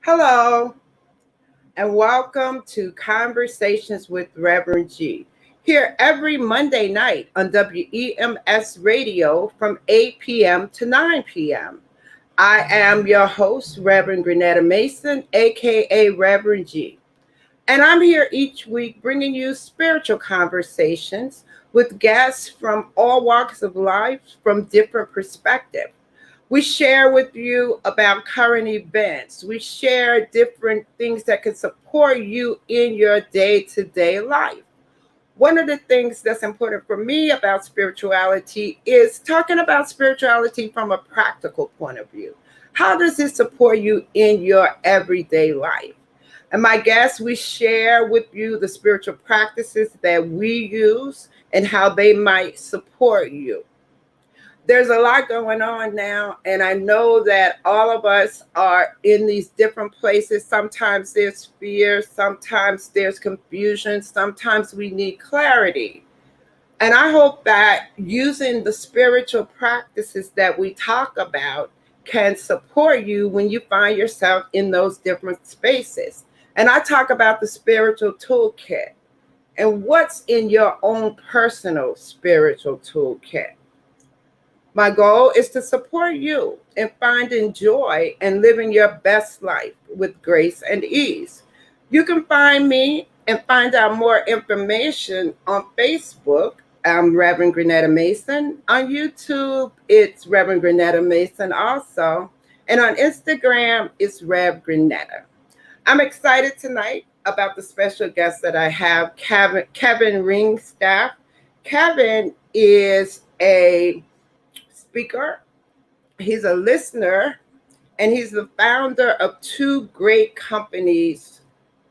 Hello, and welcome to Conversations with Reverend G. Here every Monday night on WEMS Radio from 8 p.m. to 9 p.m. I am your host, Reverend Grenetta Mason, aka Reverend G. And I'm here each week bringing you spiritual conversations with guests from all walks of life from different perspectives. We share with you about current events. We share different things that can support you in your day to day life. One of the things that's important for me about spirituality is talking about spirituality from a practical point of view. How does it support you in your everyday life? And my guests, we share with you the spiritual practices that we use and how they might support you. There's a lot going on now, and I know that all of us are in these different places. Sometimes there's fear, sometimes there's confusion, sometimes we need clarity. And I hope that using the spiritual practices that we talk about can support you when you find yourself in those different spaces. And I talk about the spiritual toolkit and what's in your own personal spiritual toolkit. My goal is to support you in finding joy and living your best life with grace and ease. You can find me and find out more information on Facebook. I'm Reverend Grenetta Mason. On YouTube, it's Reverend Grenetta Mason also. And on Instagram, it's Rev Grenetta. I'm excited tonight about the special guest that I have, Kevin Ringstaff. Kevin is a speaker, he's a listener, and he's the founder of two great companies.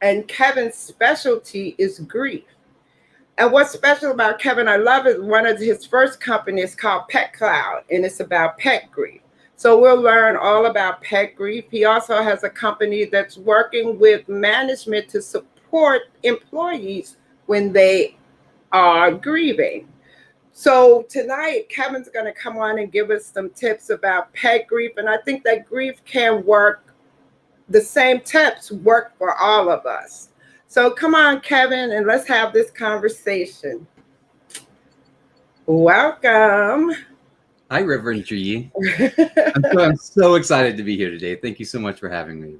And Kevin's specialty is grief. And what's special about Kevin, I love it. One of his first companies called Pet Cloud, and it's about pet grief. So we'll learn all about pet grief. He also has a company that's working with management to support employees when they are grieving. So tonight, Kevin's going to come on and give us some tips about pet grief. And I think that grief can work, the same tips work for all of us. So come on, Kevin, and let's have this conversation. Welcome. Hi, Reverend G. I'm so excited to be here today. Thank you so much for having me.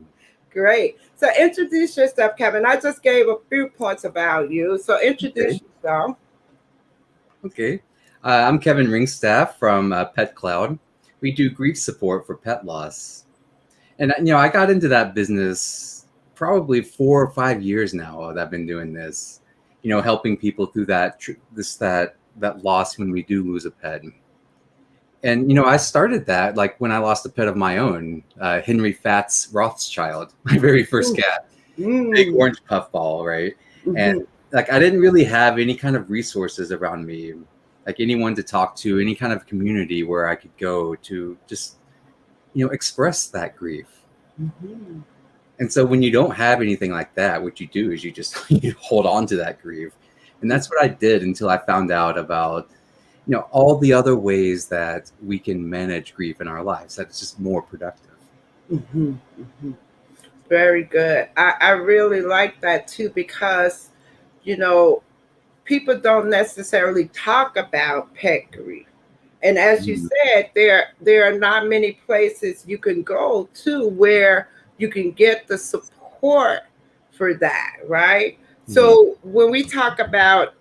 Great. So introduce yourself, Kevin. I just gave a few points about you. So introduce yourself. Okay. I'm Kevin Ringstaff from Pet Cloud. We do grief support for pet loss. And, I got into that business probably 4 or 5 years now that I've been doing this, helping people through that loss when we do lose a pet. And, I started that like when I lost a pet of my own, Henry Fats Rothschild, my very first cat, big orange puffball, right? Mm-hmm. And like, I didn't really have any kind of resources around me, like anyone to talk to, any kind of community where I could go to just, express that grief. Mm-hmm. And so when you don't have anything like that, what you do is you just you hold on to that grief. And that's what I did until I found out about, all the other ways that we can manage grief in our lives. That's just more productive. Mm-hmm. Mm-hmm. Very good. I really like that too, because people don't necessarily talk about pet grief. And as you said, there are not many places you can go to where you can get the support for that, right? So when we talk about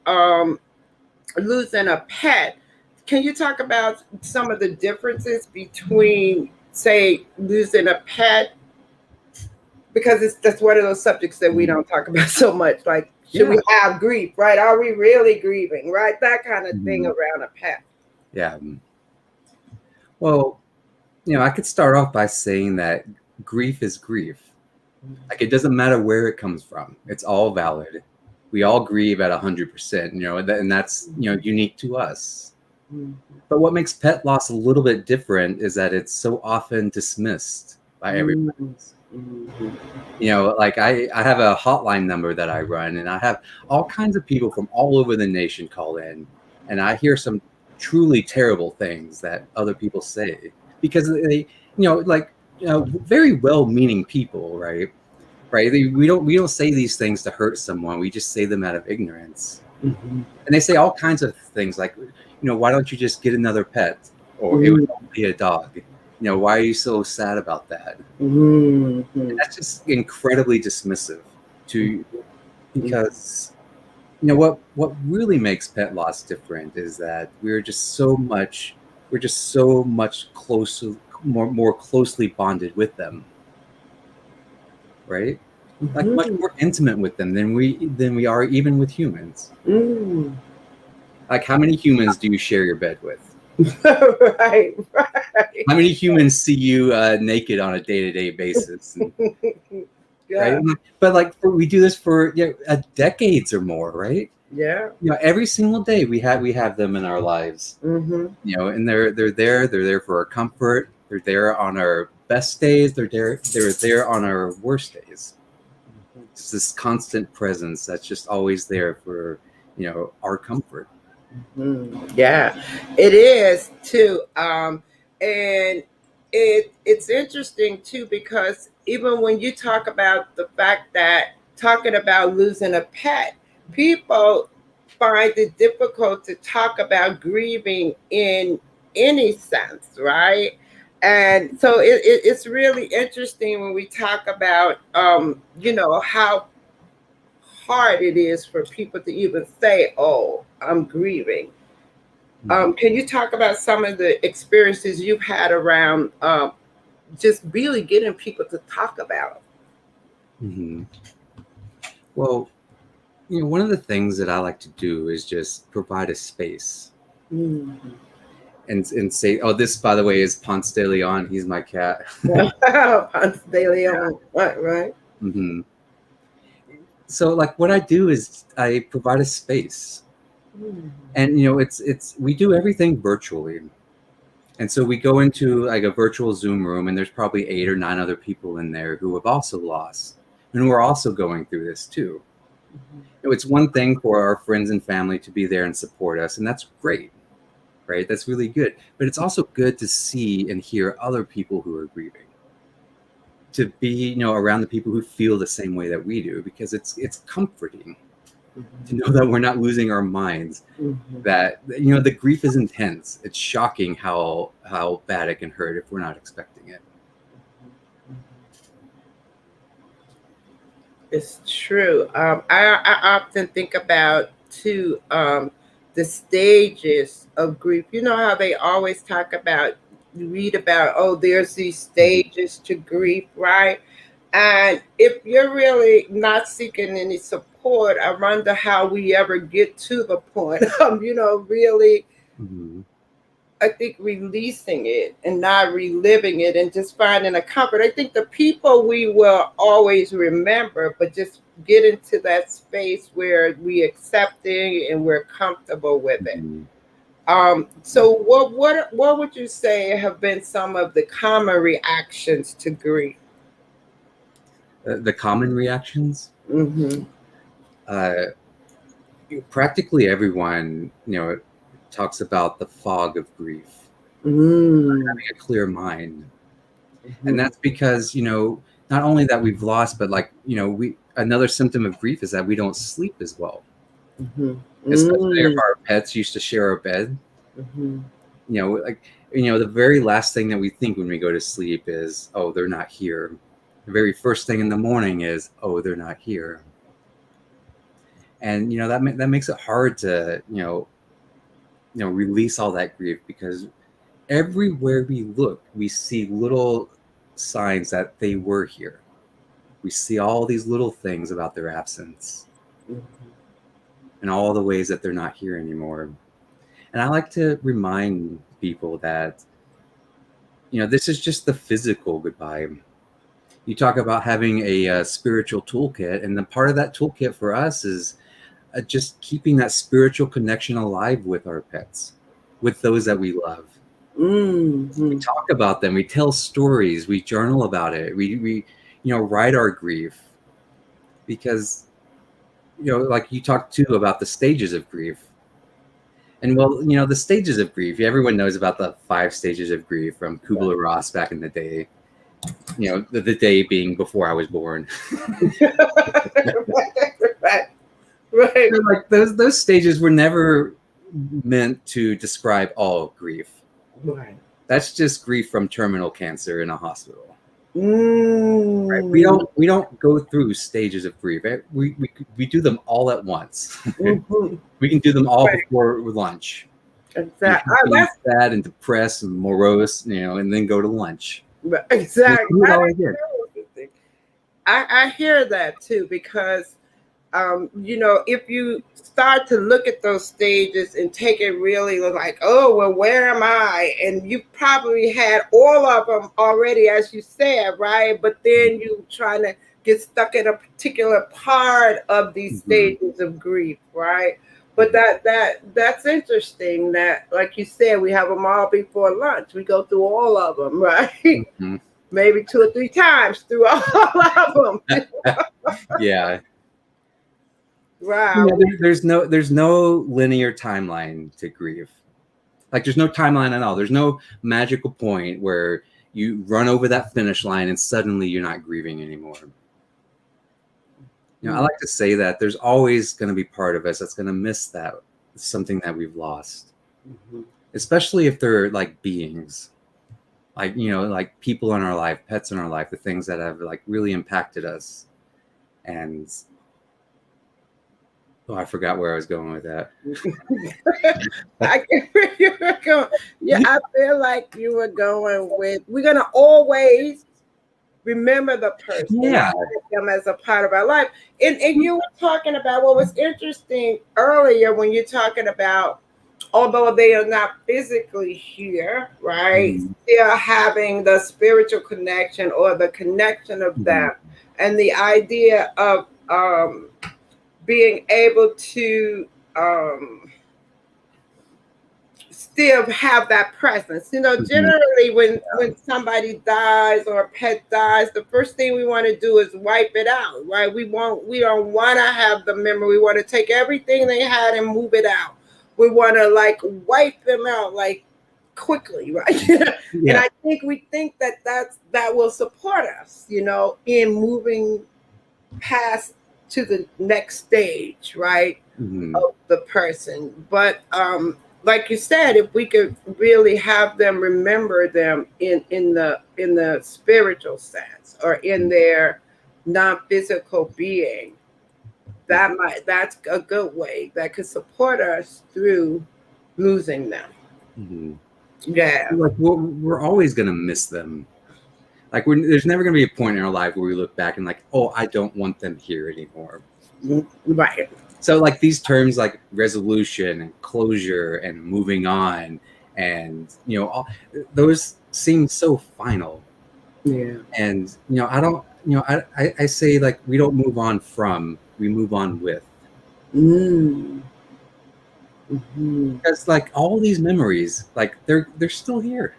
losing a pet, can you talk about some of the differences between, say, losing a pet? Because that's one of those subjects that we don't talk about so much. Like, should we have grief, right? Are we really grieving, right? That kind of thing around a pet. Yeah. Well, I could start off by saying that grief is grief. Like, it doesn't matter where it comes from. It's all valid. We all grieve at 100%, and that's, unique to us. But what makes pet loss a little bit different is that it's so often dismissed by everybody. Like I have a hotline number that I run, and I have all kinds of people from all over the nation call in, and I hear some truly terrible things that other people say because they, very well-meaning people, right? Right? We don't say these things to hurt someone. We just say them out of ignorance. Mm-hmm. And they say all kinds of things like, why don't you just get another pet? Or it would Mm-hmm. only be a dog. Why are you so sad about that? Mm-hmm. That's just incredibly dismissive to Mm-hmm. because what really makes pet loss different is that we're just so much closer more closely bonded with them, right? Like much Mm-hmm. more intimate with them than we are even with humans. Mm. Like how many humans do you share your bed with? Right, right. How many humans see you naked on a day-to-day basis? And, right? Yeah, But like we do this for decades or more, right? yeah. Every single day we have them in our lives. Mm-hmm. And they're there for our comfort. They're there on our best days. They're there on our worst days. It's this constant presence that's just always there for our comfort. Yeah, it is too. And it's interesting too because even when you talk about the fact that talking about losing a pet, people find it difficult to talk about grieving in any sense, right? And so it's really interesting when we talk about how hard it is for people to even say, "Oh, I'm grieving." Can you talk about some of the experiences you've had around just really getting people to talk about? Mm-hmm. Well, one of the things that I like to do is just provide a space Mm-hmm. and say, "Oh, this, by the way, is Ponce de Leon. He's my cat." Ponce de Yeah. Leon, right? hmm So, like, what I do is I provide a space, Mm-hmm. and it's we do everything virtually. And so we go into like a virtual Zoom room, and there's probably 8 or 9 other people in there who have also lost and who are also going through this too. It's one thing for our friends and family to be there and support us, and that's great, right? That's really good. But it's also good to see and hear other people who are grieving, to be around the people who feel the same way that we do, because it's comforting to know that we're not losing our minds. Mm-hmm. That the grief is intense. It's shocking how bad it can hurt if we're not expecting it. It's true. I often think about too the stages of grief. You know how they always talk about, you read about, oh, there's these Mhm. stages to grief, right? And if you're really not seeking any support, I wonder how we ever get to the point of, really, Mhm. I think, releasing it and not reliving it and just finding a comfort. I think the people we will always remember, but just get into that space where we accepting and we're comfortable with it. Mhm. So what would you say have been some of the common reactions to grief? The common reactions. Mm-hmm. Uh, Practically everyone, talks about the fog of grief, Mm-hmm. having a clear mind, and that's because not only that we've lost, but like we another symptom of grief is that we don't sleep as well, Mm-hmm. especially if Mm-hmm. our pets used to share our bed. Mm-hmm. Like the very last thing that we think when we go to sleep is, oh, they're not here. The very first thing in the morning is, oh, they're not here. And that makes it hard to release all that grief, because everywhere we look we see little signs that they were here. We see all these little things about their absence and all the ways that they're not here anymore. And I like to remind people that this is just the physical goodbye. You talk about having a spiritual toolkit, and the part of that toolkit for us is just keeping that spiritual connection alive with our pets, with those that we love. We Mm-hmm. talk about them, we tell stories, we journal about it, we write our grief, because like you talked too about the stages of grief. And well, the stages of grief, everyone knows about the 5 stages of grief from Yeah. Kubler-Ross back in the day. The day being before I was born. Right, right. So, like those stages were never meant to describe all grief. Right. That's just grief from terminal cancer in a hospital. Right? Mm. We don't go through stages of grief. Right? We do them all at once. Mhm. We can do them all Right. before lunch. Be Exactly. happy, sad, and depressed, and morose, and then go to lunch. Exactly. Do it all again. I hear that too because if you start to look at those stages and take it really like, oh, well, where am I? And you probably had all of them already, as you said, right? But then you trying to get stuck in a particular part of these stages of grief, right? But that's interesting that, like you said, we have them all before lunch. We go through all of them, right? Mm-hmm. Maybe 2 or 3 times through all of them. Yeah. Wow. There's no linear timeline to grief. Like there's no timeline at all. There's no magical point where you run over that finish line and suddenly you're not grieving anymore. I like to say that there's always going to be part of us that's going to miss that, something that we've lost, especially if they're like beings, like like people in our life, pets in our life, the things that have like really impacted us. And I forgot where I was going with that. I can where you were going. Yeah, I feel like you were going with, we're gonna always remember the person, Yeah. them as a part of our life. And you were talking about what was interesting earlier when you're talking about, although they are not physically here, right? They're having the spiritual connection or the connection of them, and the idea of being able to still have that presence. Generally when somebody dies or a pet dies, the first thing we want to do is wipe it out, right? We don't want to have the memory. We want to take everything they had and move it out. We want to like wipe them out like quickly, right? Yeah. And I think we think that will support us, in moving past to the next stage, right? Of the person. But like you said, if we could really have them remember them in the spiritual sense or in their non-physical being, that's a good way that could support us through losing them. Yeah. Like we're always gonna miss them. Like there's never gonna be a point in our life where we look back and like, oh, I don't want them here anymore. Right. So like these terms like resolution and closure and moving on, and all those seem so final. Yeah. And I don't, I say like we don't move on from, we move on with. Because like all these memories, like they're still here.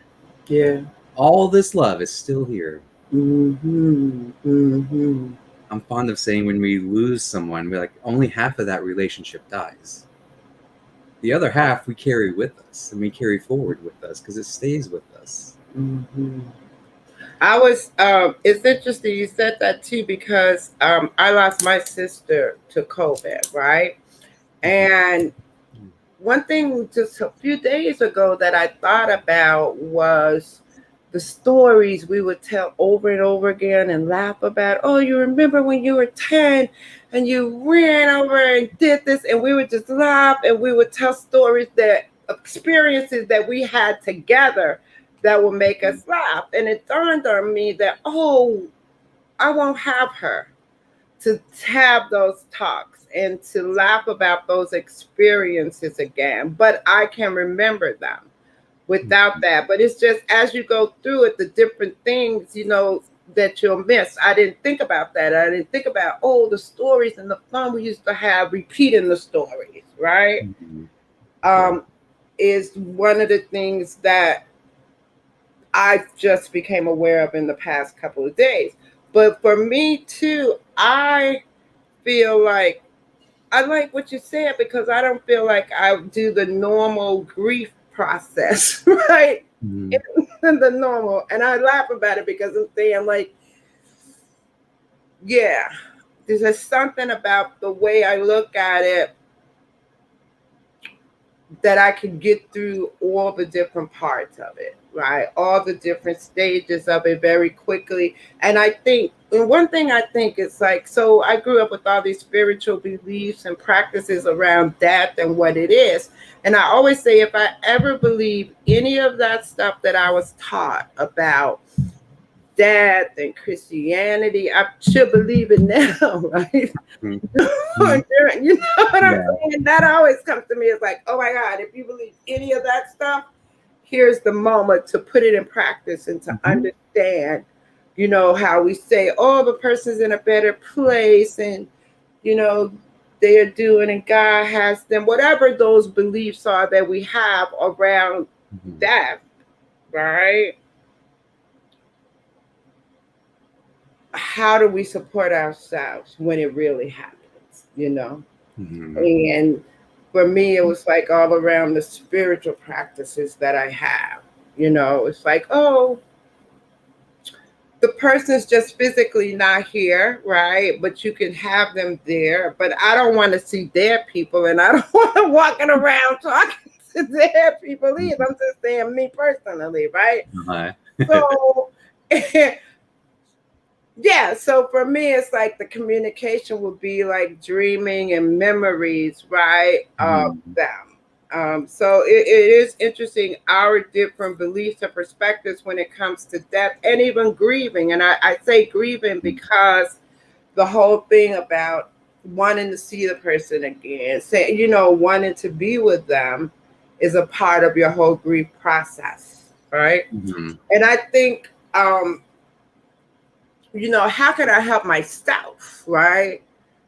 Yeah. All this love is still here. I'm fond of saying when we lose someone, we're like only half of that relationship dies. The other half we carry with us and we carry forward with us because it stays with us. I was it's interesting you said that too, because I lost my sister to COVID, right? And one thing just a few days ago that I thought about was the stories we would tell over and over again and laugh about. Oh, you remember when you were 10 and you ran over and did this, and we would just laugh and we would tell stories, that experiences that we had together that will make us laugh. And it dawned on me that, oh, I won't have her to have those talks and to laugh about those experiences again, but I can remember them without that. But it's just as you go through it, the different things, that you'll miss. I didn't think about that. I didn't think about, the stories and the fun we used to have repeating the stories, right? Is one of the things that I just became aware of in the past couple of days. But for me too, I feel like I like what you said, because I don't feel like I do the normal grief process, right? Mhm. than the normal. And I laugh about it because I'm saying, like, yeah, there's just something about the way I look at it that I can get through all the different parts of it, right? All the different stages of it very quickly. And I think, and one thing I think is like, so I grew up with all these spiritual beliefs and practices around death and what it is. And I always say, if I ever believe any of that stuff that I was taught about death and Christianity, I should believe it now, right? Mhm. Mhm. You know what I'm Yeah. saying? That always comes to me. It's like, oh my God, if you believe any of that stuff, here's the moment to put it in practice and to Mhm. understand, how we say, oh, the person's in a better place and, you know, they're doing and God has them, whatever those beliefs are that we have around Mhm. death, right? How do we support ourselves when it really happens? Mhm. And for me, it was like all around the spiritual practices that I have. It's like, oh, the person's just physically not here, right? But you can have them there. But I don't want to see their people, and I don't want to walking around talking to their people either. Mhm. I'm just saying me personally, right? Uh-huh. So yeah, so for me it's like the communication would be like dreaming and memories, right, of Mhm. them. So it is interesting our different beliefs and perspectives when it comes to death and even grieving. And I say grieving because the whole thing about wanting to see the person again, say, wanting to be with them is a part of your whole grief process, right? Mhm. And I think how can I help myself, right?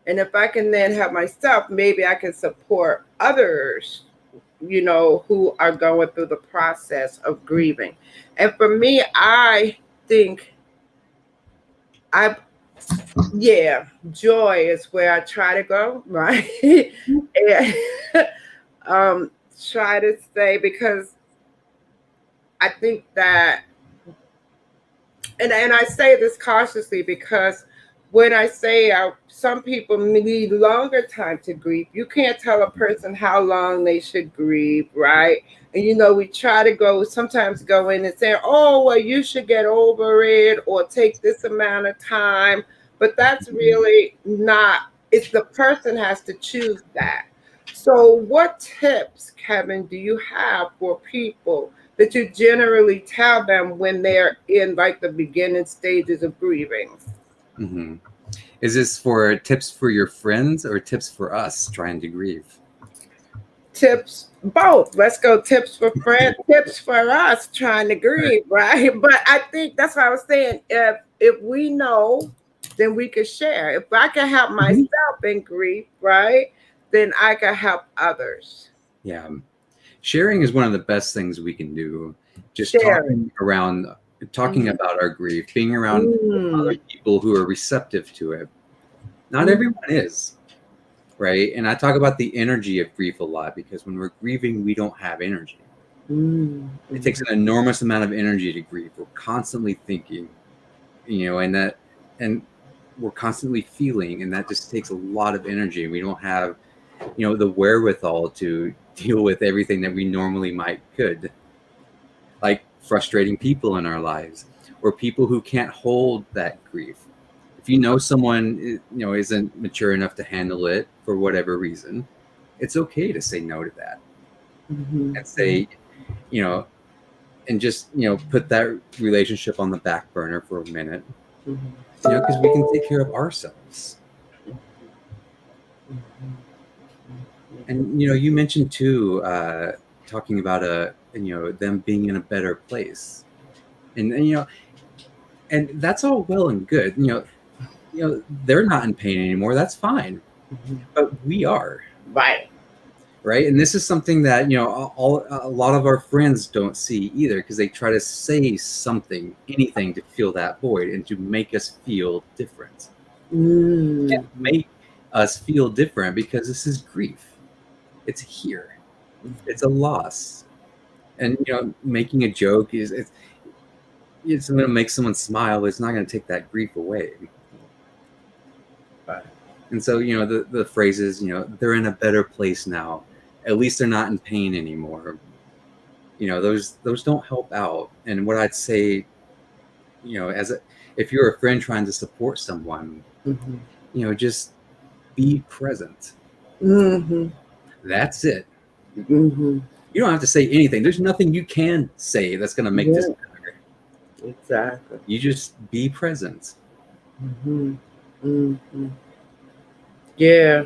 And if I can then help myself, maybe I can support others, who are going through the process of grieving. And for me, I think I, yeah, joy is where I try to go, right? And um, try to stay because I think that and I say this cautiously because when I say some people need longer time to grieve, you can't tell a person how long they should grieve, right? And we try to sometimes go in and say, oh, well, you should get over it or take this amount of time. But that's Mhm. really not, it's the person has to choose that. So, what tips, Kevin, do you have for people that you generally tell them when they're in like the beginning stages of grieving? Mhm. Is this for tips for your friends or tips for us trying to grieve? Tips, both. Let's go tips for friends, tips for us trying to Right. grieve, right? But I think that's what I was saying. If we know, then we can share. If I can help Mhm. myself in grief, right, then I can help others. Yeah. Sharing is one of the best things we can do. Just Sharing. talking Mhm. about our grief, being around other Mm. people who are receptive to it. Not Mm. everyone is, right? And I talk about the energy of grief a lot because when we're grieving, we don't have energy. Mm. It takes Mhm. an enormous amount of energy to grieve. We're constantly thinking, and we're constantly feeling, and that just takes a lot of energy. We don't have, the wherewithal to deal with everything that we normally might could, like frustrating people in our lives or people who can't hold that grief. If you know someone isn't mature enough to handle it for whatever reason, it's okay to say no to that Mhm. and say, you know, and just put that relationship on the back burner for a minute, Mhm. because we can take care of ourselves. And you mentioned too, talking about them being in a better place, and and that's all well and good. They're not in pain anymore. That's fine, Mhm. but we are, Right. right. And this is something that a lot of our friends don't see either, because they try to say something, anything, to fill that void and to make us feel different. Mm. Can't make us feel different because this is grief. It's here. It's a loss. And making a joke it's going to make someone smile. It's not going to take that grief away. Right. And so the phrases, they're in a better place now. At least they're not in pain anymore. Those don't help out. And what I'd say, if you're a friend trying to support someone, just be present. That's it. Mm-hmm. You don't have to say anything. There's nothing you can say that's going to make this better. Exactly. You just be present. Yeah.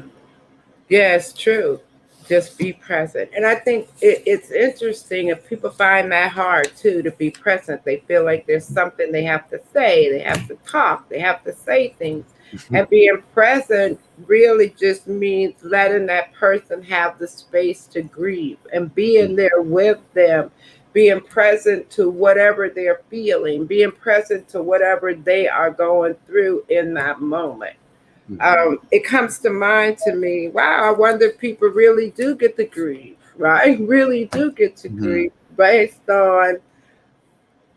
Yeah, it's true. Just be present. And I think it's interesting if people find that hard too to be present. They feel like there's something they have to say, they have to talk, they have to say things. And being present really just means letting that person have the space to grieve and being there with them, being present to whatever they're feeling, being present to whatever they are going through in that moment. It comes to mind to me, wow, I wonder if people really do get to grieve, right? Really do get to grieve based on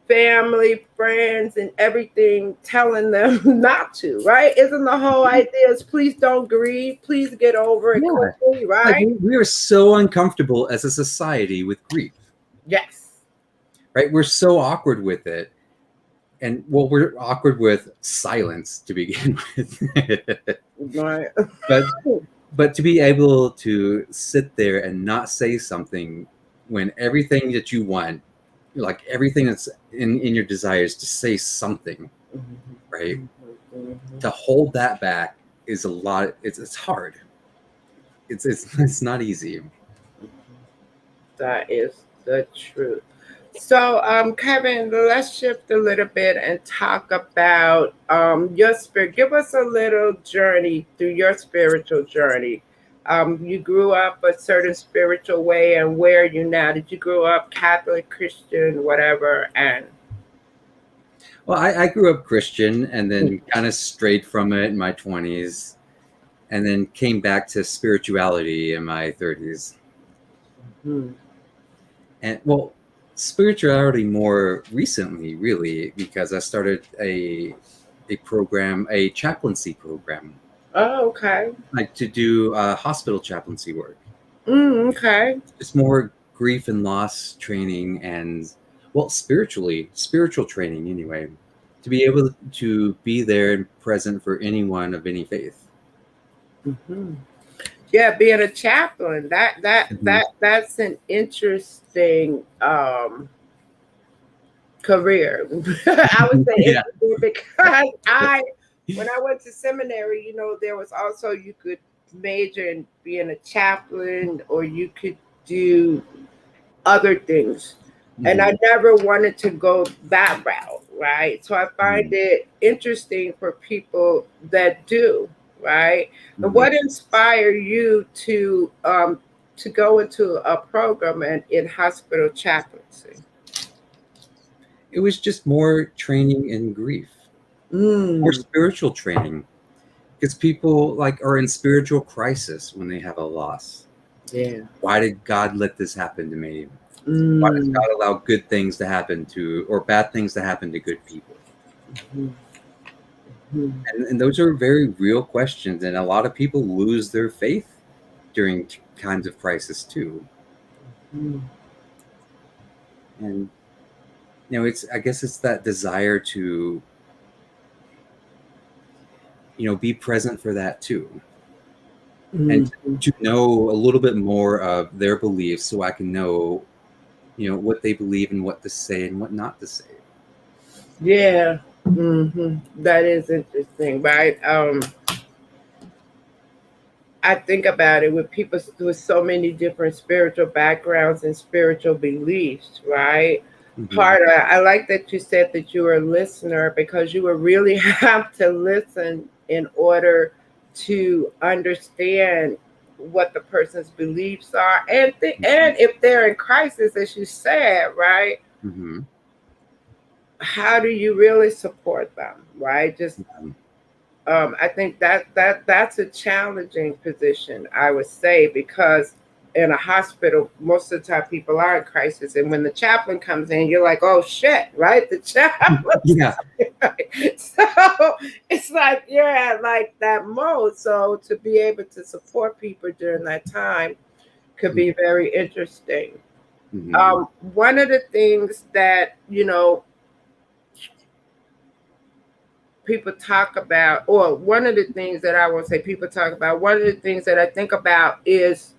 family, friends, and everything telling them not to, right? Isn't the whole idea is please don't grieve, please get over it Yeah. quickly, Like right? we are so uncomfortable as a society with grief, Yes. right? We're so awkward with it. And well, we're awkward with silence to begin with. Right. but to be able to sit there and not say something when everything that you want, like everything that's in your desires, to say something, right? To hold that back is a lot. It's hard. It's not easy. That is the truth. So, Kevin, let's shift a little bit and talk about your spirit. Give us a little journey through your spiritual journey. You grew up a certain spiritual way, and where are you now? Did you grow up Catholic, Christian, whatever? And Well, I grew up Christian and then kind of strayed from it in my 20s, and then came back to spirituality in my 30s. And well, spirituality more recently, really, because I started a program, a chaplaincy program, oh, okay, like to do hospital chaplaincy work. okay, Just more grief and loss training, and well, spiritual training anyway, to be able to be there and present for anyone of any faith. yeah, being a chaplain Mhm. that's an interesting career. I would say Yeah. interesting because I, when I went to seminary, there was also you could major in being a chaplain or you could do other things. And I Mhm. never wanted to go that route, right? So I find Mhm. it interesting for people that do, right? And Mhm. what inspired you to go into a program in hospital chaplaincy? It was just more training in grief, more Mm, spiritual training, because people like are in spiritual crisis when they have a loss. yeah. Why did God let this happen to me? Why does Mm, God allow good things to happen to, or bad things to happen to good people? mm, mm, And those are very real questions, and a lot of people lose their faith during times of crisis too. mm. And it's, I guess it's that desire to be present for that too, and Mm. to know a little bit more of their beliefs, so I can know what they believe and what to say and what not to say. Yeah. That is interesting, right? I think about it with people with so many different spiritual backgrounds and spiritual beliefs, right? Hmm. I like that you said that you were a listener because you would really have to listen in order to understand what the person's beliefs are, and if they're in crisis, as you said, right? Hmm. How do you really support them, right? Just I think that's a challenging position, I would say, because in a hospital, most of the time people are in crisis. And when the chaplain comes in, you're like, oh shit, right? The chaplain. Yeah. So it's like you're at like that mode. So to be able to support people during that time could be very interesting. Mm-hmm. One of the things that, people talk about, or one of the things that I won't say people talk about, one of the things that I think about is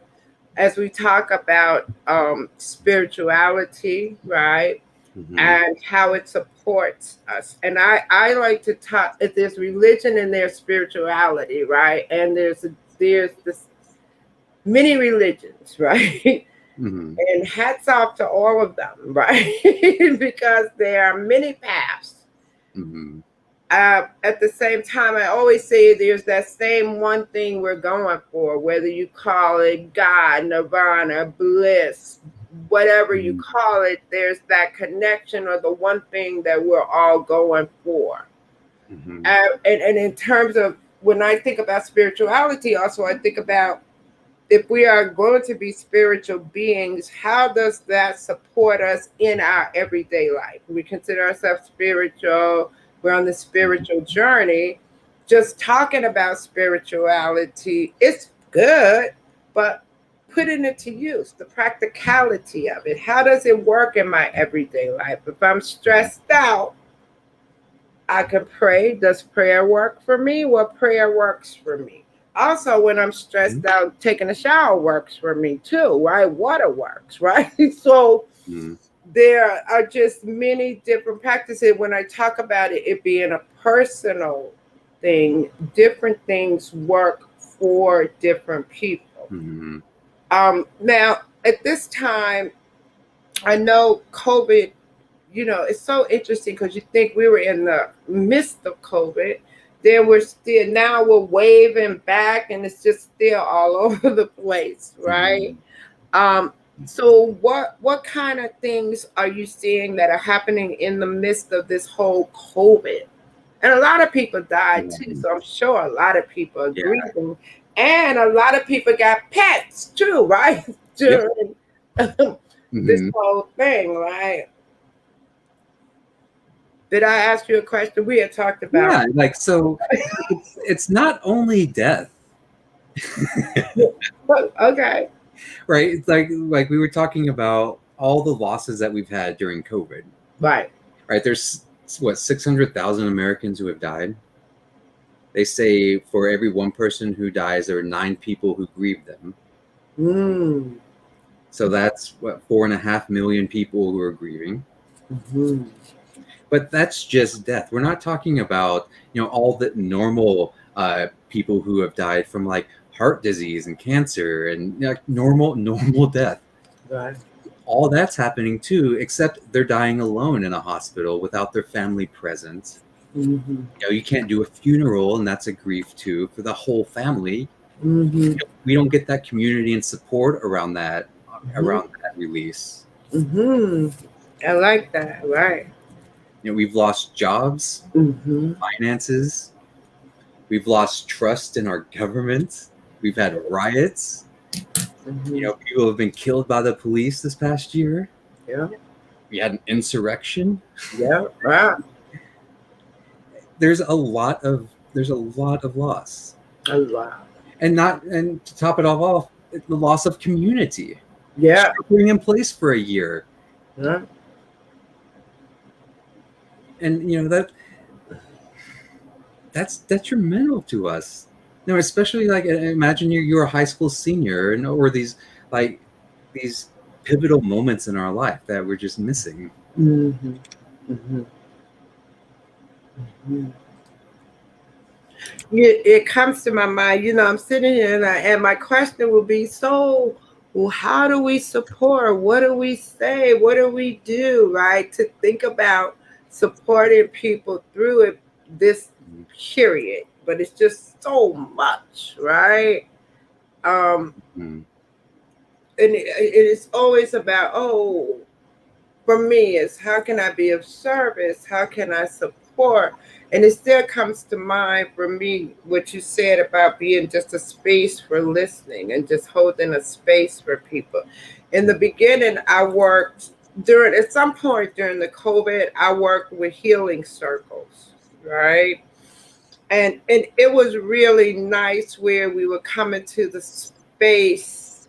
as we talk about spirituality, right? Mm-hmm. And how it supports us. And I like to talk if there's religion and there's spirituality, right? And there's this many religions, right? Mm-hmm. And hats off to all of them, right? Because there are many paths. Mm-hmm. At the same time, I always say there's that same one thing we're going for, whether you call it God, nirvana, bliss, whatever you Mm-hmm. call it, there's that connection or the one thing that we're all going for. Mm-hmm. And in terms of when I think about spirituality, also, I think about if we are going to be spiritual beings, how does that support us in our everyday life? We consider ourselves spiritual, we're on the spiritual journey. Just talking about spirituality, it's good, but putting it to use, the practicality of it. How does it work in my everyday life? If I'm stressed out, I can pray. Does prayer work for me? Well, prayer works for me. Also, when I'm stressed out, taking a shower works for me too, right? Water works, right? So Mm-hmm. there are just many different practices. When I talk about it, it being a personal thing, different things work for different people. Mm-hmm. Now, at this time, I know COVID, it's so interesting because you think we were in the midst of COVID. Then we're still, now we're waving back and it's just still all over the place, right? Mm-hmm. Um, so what kind of things are you seeing that are happening in the midst of this whole COVID? And a lot of people died too, so I'm sure a lot of people are Yeah. grieving. And a lot of people got pets too, right? Yep. During this Mm-hmm. whole thing, right? Did I ask you a question? We had talked about. Yeah, like so it's not only death, Okay. right? It's like we were talking about all the losses that we've had during COVID, Right. right? There's what 600,000 Americans who have died. They say for every one person who dies, there are 9 people who grieve them. Mm. So that's what 4.5 million people who are grieving. Mm-hmm. But that's just death. We're not talking about all the normal people who have died from like heart disease and cancer and normal death. Right. All that's happening too, except they're dying alone in a hospital without their family present. Mm-hmm. You can't do a funeral, and that's a grief too for the whole family. Mm-hmm. We don't get that community and support Mm-hmm. around that release. Mm-hmm. I like that. Right. We've lost jobs, Mm-hmm. finances. We've lost trust in our government. We've had riots. Mm-hmm. People have been killed by the police this past year. Yeah. We had an insurrection. Yeah. Right. There's a lot of loss, A lot. and to top it all off, the loss of community, Yeah. sheltering in place for a year, Yeah. and that's detrimental to us. Especially like imagine you're a high school senior, and or these pivotal moments in our life that we're just missing. Mm-hmm. Mm-hmm. Mm-hmm. It comes to my mind. I'm sitting here and my question will be, so well, how do we support? What do we say? What do we do? Right, to think about supporting people through this period, but it's just so much, right? Um, Mm-hmm. and it's always about, for me, is how can I be of service? How can I support? And it still comes to mind for me what you said about being just a space for listening and just holding a space for people. In the beginning, I worked at some point during the COVID, I worked with healing circles, right? And it was really nice where we would come into the space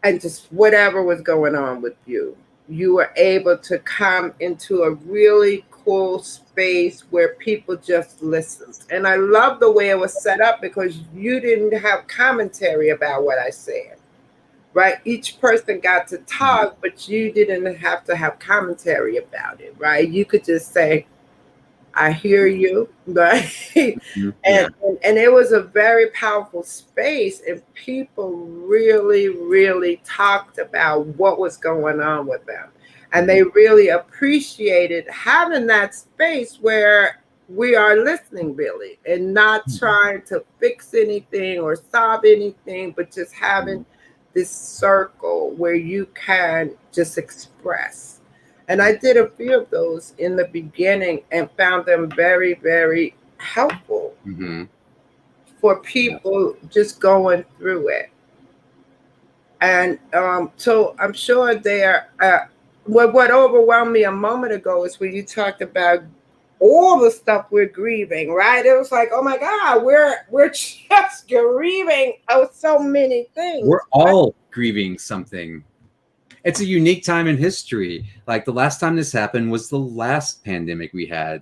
and just whatever was going on with you, you were able to come into a really cool space where people just listened. And I love the way it was set up because you didn't have commentary about what I said, right? Each person got to talk, but you didn't have to have commentary about it, right? You could just say, I hear you, right? Mhm. and, Yeah. and it was a very powerful space, and people really, really talked about what was going on with them, and they really appreciated having that space where we are listening really and not Mhm. trying to fix anything or solve anything, but just having this circle where you can just express. And I did a few of those in the beginning and found them very, very helpful Mhm. for Yeah. people just going through it. And so I'm sure what overwhelmed me a moment ago is when you talked about all the stuff we're grieving, right? It was like, oh my God, we're just grieving of so many things. We're all grieving something. It's a unique time in history. Like the last time this happened was the last pandemic we had.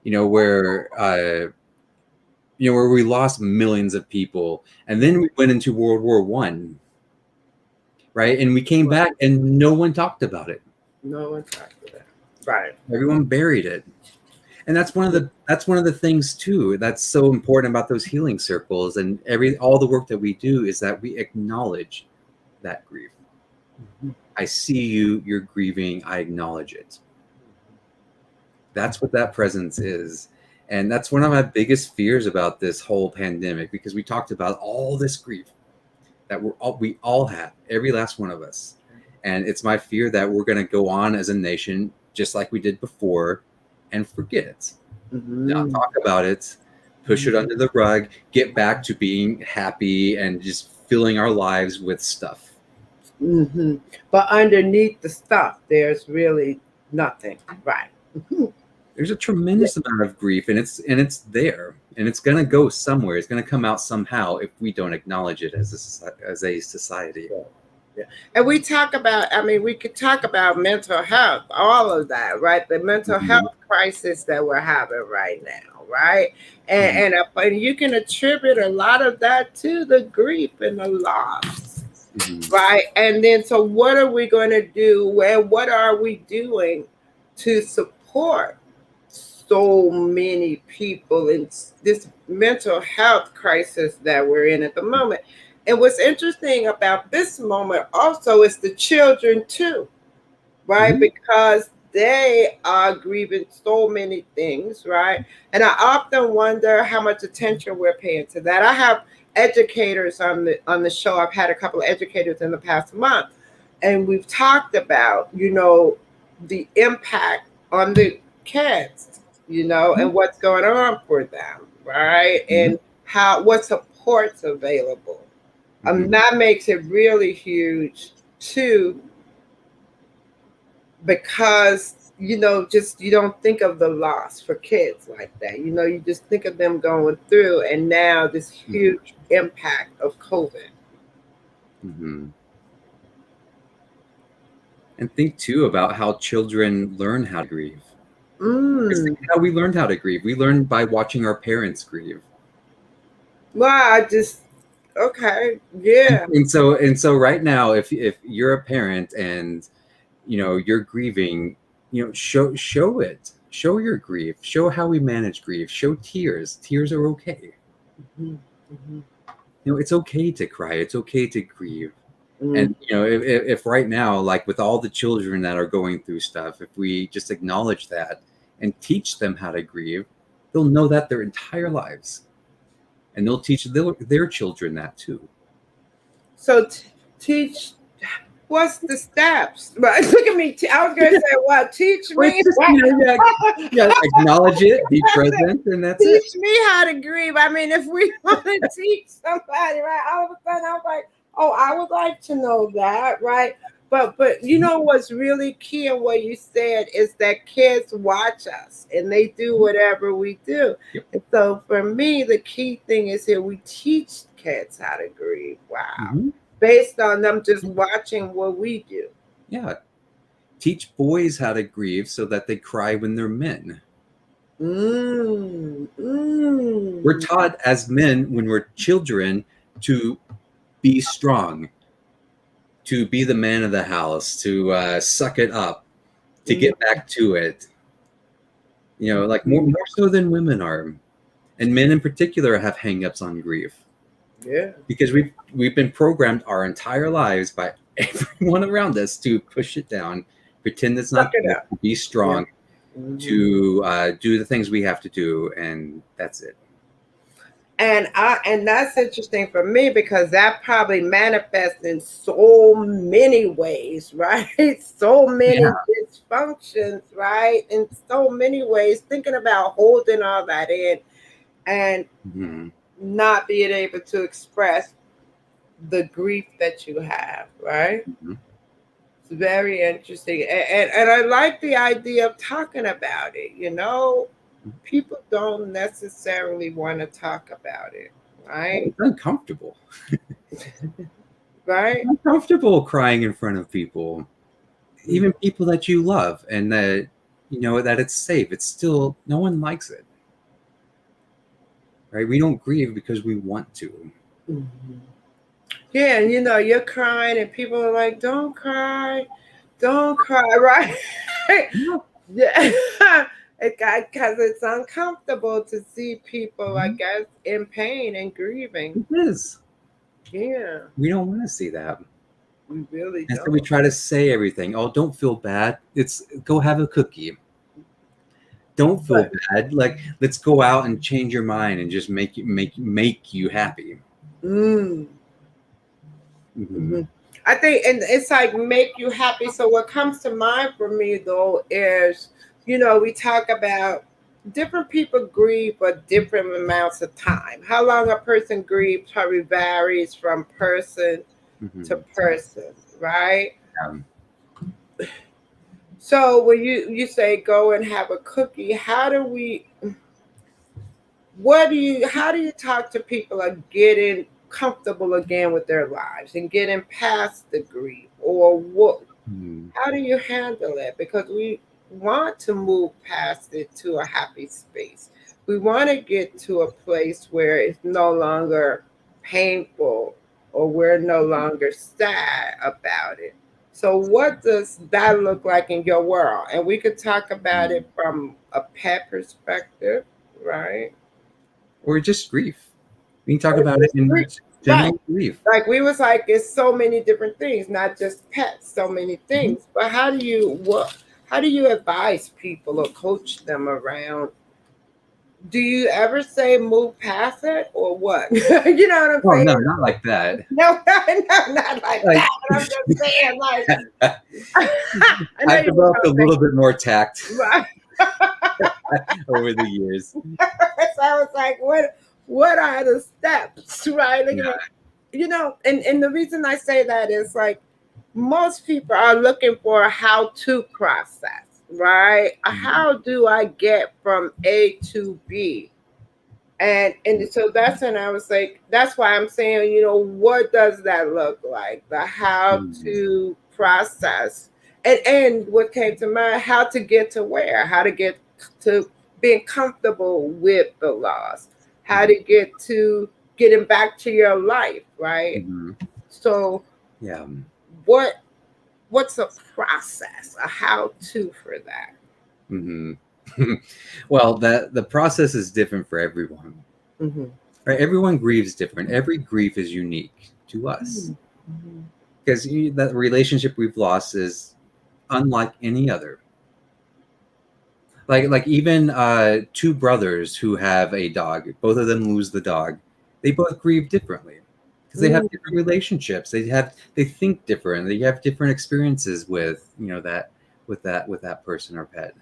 Where we lost millions of people, and then we went into World War I, right? And we came Right. back, and no one talked about it. No one talked about that. Right. Everyone buried it. And that's one of the things too that's so important about those healing circles, and all the work that we do is that we acknowledge that grief. I see you, you're grieving, I acknowledge it. That's what that presence is. And that's one of my biggest fears about this whole pandemic, because we talked about all this grief that we all have, every last one of us. And it's my fear that we're going to go on as a nation just like we did before and forget it, not Mhm. talk about it, push it under the rug, get back to being happy and just filling our lives with stuff. Hmm. But underneath the stuff, there's really nothing. Right. Mhm. There's a tremendous amount of grief, and it's there, and it's going to go somewhere. It's going to come out somehow if we don't acknowledge it as a society. Yeah. Yeah. And we talk about, I mean, we could talk about mental health, all of that, right? The mental health Mhm. crisis that we're having right now, right? And, Mhm. and you can attribute a lot of that to the grief and the loss, Mhm. right? And then, so what are we going to do? And what are we doing to support so many people in this mental health crisis that we're in at the moment? And what's interesting about this moment also is the children too, right? Mhm. Because they are grieving so many things, right? And I often wonder how much attention we're paying to that. I have educators on the show. I've had a couple of educators in the past month, and we've talked about, the impact on the kids, and what's going on for them, right? Mhm. And what support's available. Mhm. That makes it really huge too, because just you don't think of the loss for kids like that. You just think of them going through, and now this Mhm. huge impact of COVID. Mhm. And think too about how children learn how to grieve. Just think Mm. how we learned how to grieve. We learned by watching our parents grieve. Well, I just okay, And, yeah. and so and so right now, if you're a parent and you're grieving, show it. Show your grief. Show how we manage grief. Show tears. Tears are okay. Mhm, mhm, It's okay to cry. It's okay to grieve. mm. And if right now, like with all the children that are going through stuff, if we just acknowledge that and teach them how to grieve, they'll know that their entire lives, and they'll teach their children that too. So teach. What's the steps? Right. Look at me. I was gonna say, well, teach Well, it's me. just, yeah, acknowledge it, be present, and that's it. Teach me how to grieve. I mean, if we want to teach somebody, right? All of a sudden, I was like, oh, I would like to know that, right? But you know what's really key in what you said is that kids watch us and they do whatever we do. Yep. And so for me, the key thing is here we teach kids how to grieve. Wow. Mhm. Based on them just watching what we do. Yeah. Teach boys how to grieve so that they cry when they're men. We're taught as men when we're children to be strong, to be the man of the house, to suck it up, to get back to it. You know, like more so than women are, and men in particular have hangups on grief. Yeah, because we've been programmed our entire lives by everyone around us to push it down, pretend it's not there, to be strong, to do the things we have to do, and that's it. And that's interesting for me because that probably manifests in so many ways, right? So many dysfunctions, right? In so many ways, thinking about holding all that in and not being able to express the grief that you have, right? It's very interesting. And I like the idea of talking about it, you know? People don't necessarily want to talk about it, right? It's uncomfortable. Right? It's uncomfortable crying in front of people, even people that you love, and that you know that it's safe. It's still, no one likes it, right? We don't grieve because we want to. Yeah, and you know, you're crying, and people are like, "Don't cry, right?" Yeah. Because it's uncomfortable to see people, I guess, in pain and grieving. It is. Yeah. We don't want to see that. We really and don't. so we try to say everything. Oh, don't feel bad. It's go have a cookie. Don't feel bad. Like, let's go out and change your mind and just make you happy. I think, and it's like make you happy. So what comes to mind for me though is, you know, we talk about different people grieve for different amounts of time. How long a person grieves probably varies from person to person, right? So when you say go and have a cookie, how do you talk to people of getting comfortable again with their lives and getting past the grief, or what, how do you handle it? Because we want to move past it to a happy space. We want to get to a place where it's no longer painful or we're no longer sad about it. So what does that look like in your world? And we could talk about it from a pet perspective, right? Or just grief. We can talk about it in general grief. Like we was like, it's so many different things, not just pets, so many things. But how do you advise people or coach them around? Do you ever say move past it or what? You know what I'm saying? No, not like that. No, not like that. I'm just saying, like, I've developed a little bit more tact over the years. So I was like, what are the steps, right? You know, and the reason I say that is like most people are looking for how to process, right? How do I get from A to B? And so that's when I was like, that's why I'm saying, you know, what does that look like? The how to process. And what came to mind, how to get to where, how to get to being comfortable with the loss, how to get to getting back to your life, right? So yeah, what's a process, a how to for that? Well, the process is different for everyone. Right? Everyone grieves different. Every grief is unique to us because that relationship we've lost is unlike any other. Like even two brothers who have a dog, both of them lose the dog. They both grieve differently because they have different relationships. They think different. They have different experiences with that person or pet.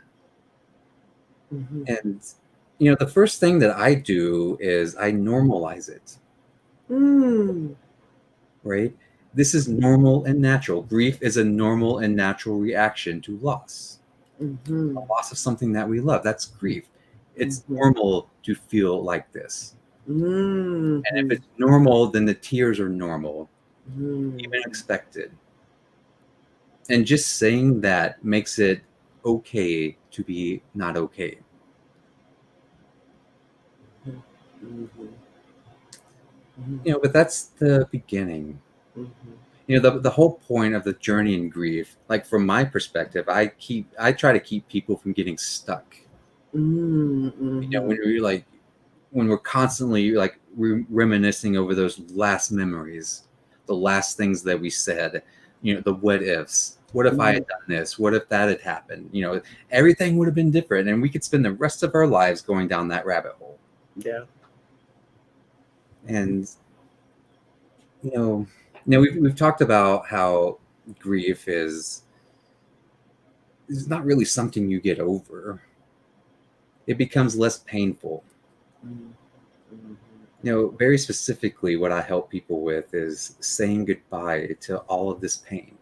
Mm-hmm. And the first thing that I do is I normalize it. Mm. Right? This is normal and natural. Grief is a normal and natural reaction to loss. Mm-hmm. A loss of something that we love. That's grief. It's Mm-hmm. normal to feel like this. And if Mm-hmm. it's normal, then the tears are normal, Mm-hmm. even expected. And just saying that makes it okay to be not okay. Mm-hmm. But that's the beginning. Mm-hmm. The whole point of the journey in grief, like from my perspective, I try to keep people from getting stuck. Mm-hmm. When we're constantly like reminiscing over those last memories, the last things that we said, the what ifs. What if I had done this? What if that had happened? Everything would have been different, and we could spend the rest of our lives going down that rabbit hole. Yeah. And we've talked about how grief is not really something you get over. It becomes less painful. Mm-hmm. Very specifically, what I help people with is saying goodbye to all of this pain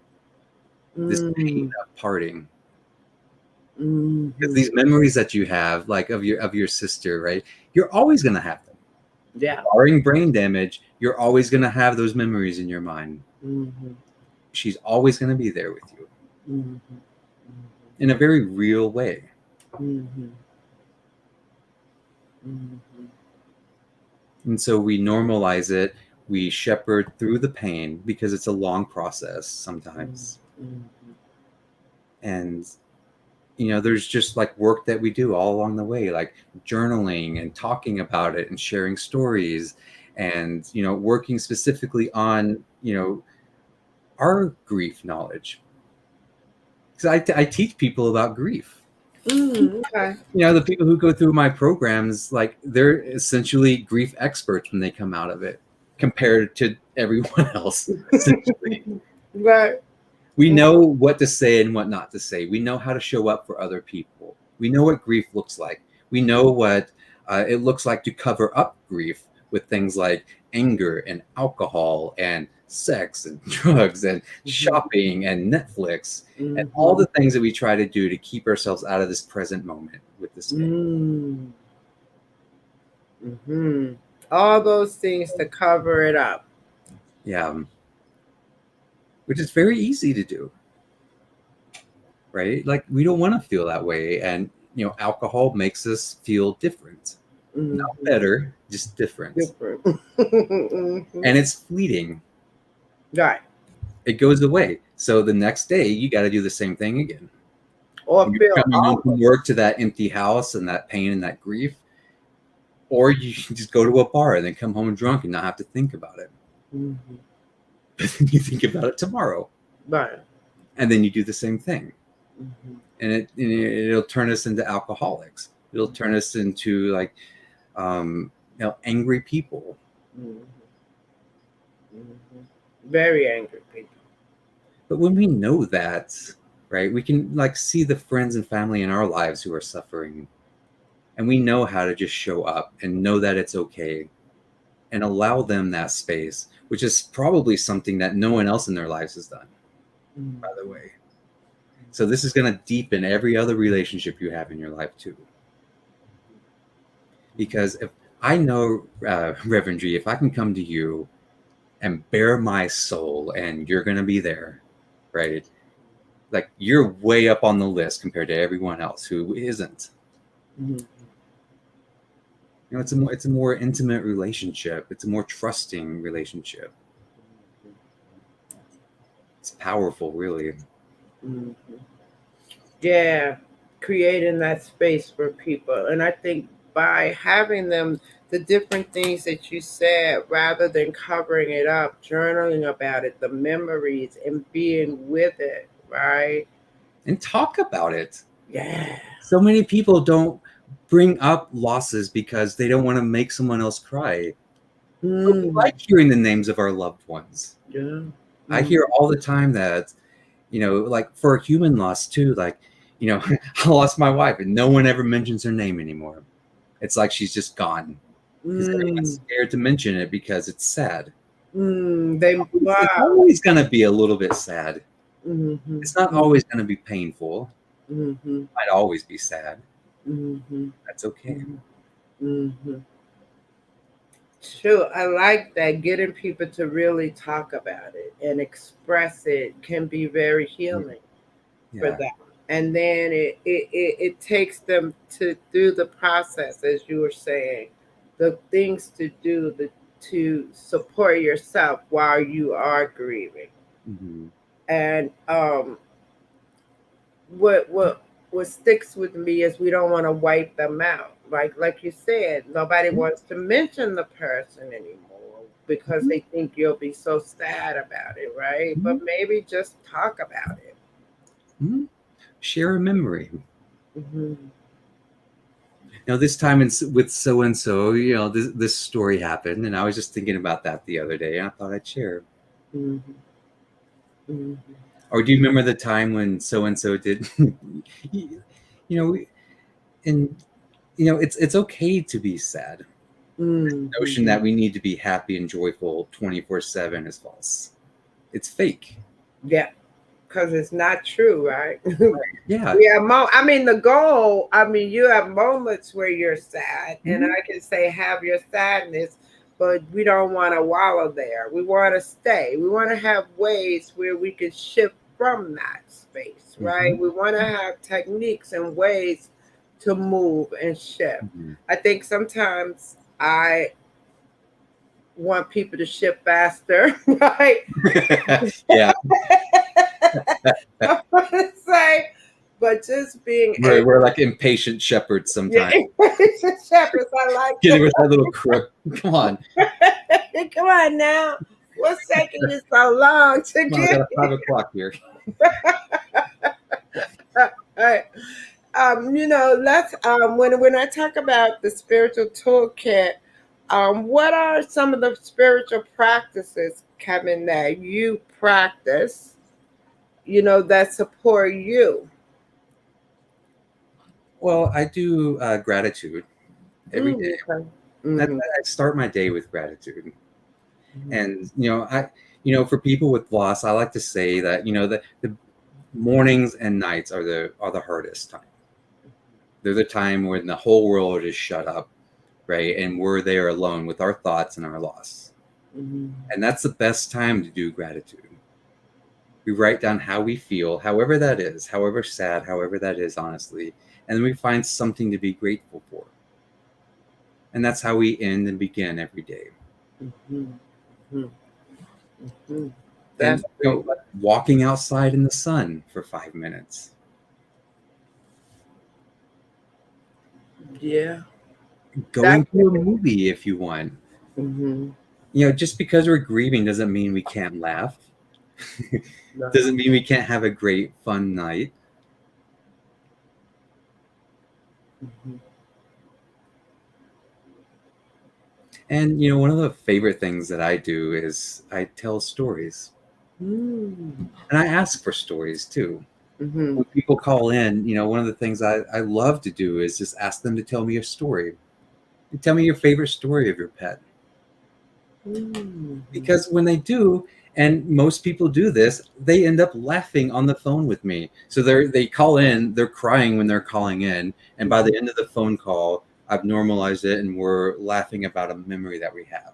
Mm-hmm. of parting. Because Mm-hmm. these memories that you have, like of your sister, right? You're always gonna have them. Yeah. Barring brain damage, you're always gonna have those memories in your mind. Mm-hmm. She's always gonna be there with you Mm-hmm. in a very real way. Mm-hmm. Mm-hmm. And so we normalize it. We shepherd through the pain because it's a long process sometimes. Mm-hmm. And there's just like work that we do all along the way, like journaling and talking about it and sharing stories and working specifically on our grief knowledge, because I teach people about grief. Okay. The people who go through my programs, like, they're essentially grief experts when they come out of it compared to everyone else, essentially. Right. We know what to say and what not to say. We know how to show up for other people. We know what grief looks like. We know what it looks like to cover up grief with things like anger and alcohol and sex and drugs and shopping and Netflix and all the things that we try to do to keep ourselves out of this present moment with this pain. Mm-hmm. All those things to cover it up. Yeah. Which is very easy to do, right? Like, we don't want to feel that way. And, alcohol makes us feel different. Not better, just different. Different. Mm-hmm. And it's fleeting. Right. It goes away. So the next day, you got to do the same thing again. Or You're feel coming home from work to that empty house and that pain and that grief. Or you can just go to a bar and then come home drunk and not have to think about it. Mm-hmm. But then you think about it tomorrow. Right. And then you do the same thing. Mm-hmm. And it'll turn us into alcoholics. It'll turn us into like angry people. Mm-hmm. Mm-hmm. Very angry people. But when we know that, right, we can like see the friends and family in our lives who are suffering, and we know how to just show up and know that it's okay and allow them that space, which is probably something that no one else in their lives has done, by the way. So this is going to deepen every other relationship you have in your life too. Because if I know, Reverend G, if I can come to you and bare my soul and you're going to be there, right? Like, you're way up on the list compared to everyone else who isn't. Mm-hmm. It's a more intimate relationship. It's a more trusting relationship. It's powerful, really. Mm-hmm. Yeah, creating that space for people. And I think by having them, the different things that you said, rather than covering it up, journaling about it, the memories, and being with it, right? And talk about it. Yeah. So many people don't bring up losses because they don't want to make someone else cry. But we Mm. like hearing the names of our loved ones. Yeah. I Mm. hear all the time that, like for a human loss too, like, I lost my wife and no one ever mentions her name anymore. It's like she's just gone because everyone's Mm. scared to mention it because it's sad. Mm. They It's wow. always going to be a little bit sad. Mm-hmm. It's not always going to be painful. Mm-hmm. It might always be sad. Mm-hmm. That's okay. Mm-hmm. True. I like that. Getting people to really talk about it and express it can be very healing for Yeah. them. And then it takes them to through the process, as you were saying, the things to do to support yourself while you are grieving. Hmm. And what sticks with me is we don't want to wipe them out. Like you said, nobody wants to mention the person anymore because they think you'll be so sad about it, right? Hmm. But maybe just talk about it. Hmm. Share a memory. Mm-hmm. This time with so and so, this story happened, and I was just thinking about that the other day, and I thought I'd share. Mm-hmm. Mm-hmm. Or do you remember the time when so and so did? you know, and it's okay to be sad. Mm-hmm. Notion that we need to be happy and joyful 24/7 is false. It's fake. Yeah, because it's not true, right? Yeah. We have I mean, the goal. I mean, you have moments where you're sad, and Mhm. I can say have your sadness, but we don't want to wallow there. We want to stay. We want to have ways where we can shift from that space, right? Mhm. We want to have techniques and ways to move and shift. Mhm. I think sometimes I want people to shift faster, right? Yeah, I want to say, but just being we're, able, we're like impatient shepherds yeah, sometimes. shepherds, I like Getting with that little crook. Come on. that. Come on now. What's taking you so long to Come on, I get got a 5 o'clock here. right? Let's when I talk about the spiritual toolkit, what are some of the spiritual practices, Kevin, that you practice, that support you? Well, I do gratitude every day. Okay. That Mm-hmm. I start my day with gratitude. Mm-hmm. And for people with loss, I like to say that the mornings and nights are the hardest time. They're the time when the whole world is shut up, right? And we're there alone with our thoughts and our loss. Mm-hmm. And that's the best time to do gratitude. We write down how we feel, however that is, however sad, however that is, honestly, and then we find something to be grateful for. And that's how we end and begin every day. Mm-hmm. Mm-hmm. Mm-hmm. And That's great. like walking outside in the sun for 5 minutes, Yeah. going That's to a movie if you want. mm-hmm. Just because we're grieving doesn't mean we can't laugh. Doesn't mean we can't have a great fun night. Mm-hmm. And one of the favorite things that I do is I tell stories. Mm-hmm. And I ask for stories too. Mm-hmm. When people call in, one of the things I love to do is just ask them to tell me a story. And tell me your favorite story of your pet. Mm-hmm. Because when they do, and most people do this, they end up laughing on the phone with me. So they call in, they're crying when they're calling in, and by the end of the phone call, I've normalized it and we're laughing about a memory that we have.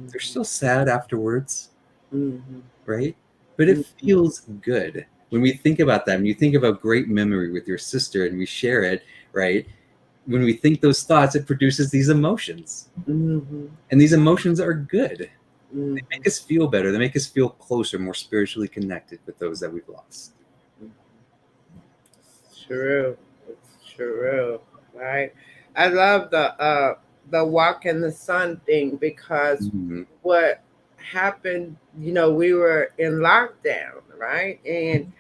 They're still sad afterwards, Mm-hmm. right? But it feels good. When we think about that, when you think of a great memory with your sister and we share it, right? When we think those thoughts, it produces these emotions. Mm-hmm. And these emotions are good. Mm-hmm. They make us feel better. They make us feel closer, more spiritually connected with those that we've lost. True. It's true. Right. I love the walk in the sun thing because Mm-hmm. what happened, we were in lockdown, right? And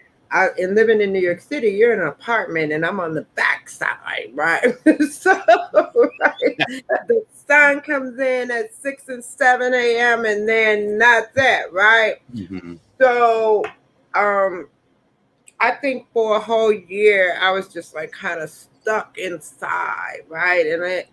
living in New York City, you're in an apartment and I'm on the back side, right? So right, the sun comes in at 6 and 7 a.m. and then that's it, right? Mm-hmm. So I think for a whole year I was just like kind of stuck inside, right?